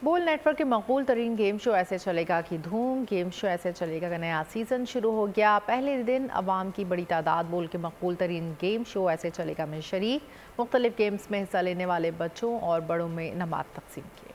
बोल नेटवर्क के मकबूल तरीन गेम शो ऐसे चलेगा की धूम। गेम शो ऐसे चलेगा का नया सीजन शुरू हो गया। पहले दिन अवाम की बड़ी तादाद बोल के मकबूल तरीन गेम शो ऐसे चलेगा में शरीक। मुख्तलिफ गेम्स में हिस्सा लेने वाले बच्चों और बड़ों में इनामात तकसीम किए।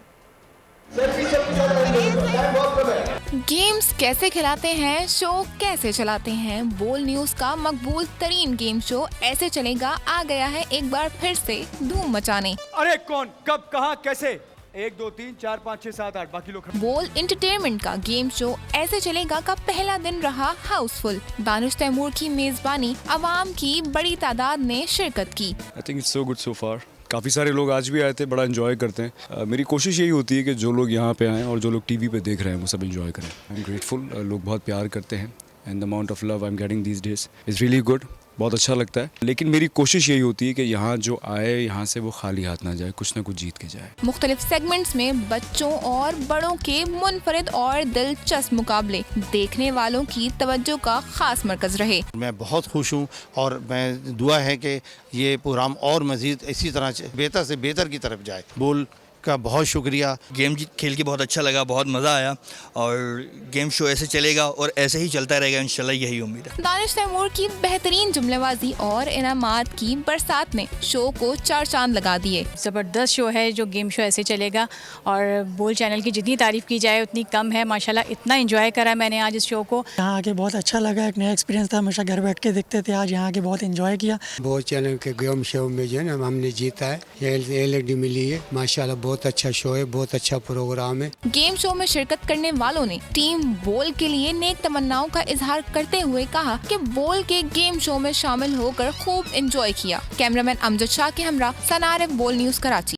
गेम्स कैसे खिलाते हैं, शो कैसे चलाते हैं। बोल न्यूज का मकबूल तरीन गेम शो ऐसे चलेगा आ गया है एक बार फिर से धूम मचाने। अरे कौन, कब, कहां, कैसे? 1 2 3 4 5 6 7 8 बाकी लोग। बोल एंटरटेनमेंट का गेम शो ऐसे चलेगा का पहला दिन रहा हाउसफुल। दानिश तैमूर की मेजबानी अवाम की बड़ी तादाद ने शिरकत की। I think it's so good so far. काफ़ी सारे लोग आज भी आए थे, बड़ा एंजॉय करते हैं। मेरी कोशिश यही होती है कि जो लोग यहाँ पे आएँ और जो लोग टीवी पे देख रहे हैं वो सब एंजॉय करें। आई एम ग्रेटफुल, लोग बहुत प्यार करते हैं and the amount of love I am getting these days is really good. बहुत अच्छा लगता है, लेकिन मेरी कोशिश यही होती है कि यहाँ जो आए यहाँ से वो खाली हाथ ना जाए, कुछ ना कुछ जीत के जाए। मुख्तलिफ सेगमेंट्स में बच्चों और बड़ों के मुनफरिद और दिलचस्प मुकाबले देखने वालों की तवज्जो का खास मरकज रहे। मैं बहुत खुश हूँ और मैं दुआ है कि ये प्रोग्राम और मज़ीद इसी तरह बेहतर से बेहतर की तरफ जाए। बोल का बहुत शुक्रिया। गेम खेल के बहुत अच्छा लगा, बहुत मज़ा आया और गेम शो ऐसे चलेगा और ऐसे ही चलता रहेगा इंशाल्लाह, यही उम्मीद है। दानिश तैमूर की बेहतरीन जुमलेबाजी और इनामात की बरसात ने शो को 4 चांद लगा दिए। ज़बरदस्त शो है जो गेम शो ऐसे चलेगा और बोल चैनल की जितनी तारीफ़ की जाए उतनी कम है। माशाल्लाह इतना एंजॉय करा मैंने आज इस शो को। यहाँ आके बहुत अच्छा लगा, एक नया एक्सपीरियंस था। हमेशा घर बैठ के देखते थे, आज यहाँ आके बहुत एंजॉय किया। बोल चैनल के गेम शो में जो है ना हमने जीता है, LED मिली है। माशाल्लाह बहुत अच्छा शो है, बहुत अच्छा प्रोग्राम है। गेम शो में शिरकत करने वालों ने टीम बोल के लिए नेक तमन्नाओं का इजहार करते हुए कहा कि बोल के गेम शो में शामिल होकर खूब एंजॉय किया। कैमरामैन अमजद शाह के हमरा सनारे बोल न्यूज कराची।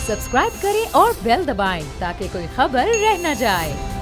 सब्सक्राइब करें और बेल दबाएं ताकि कोई खबर रह न जाए।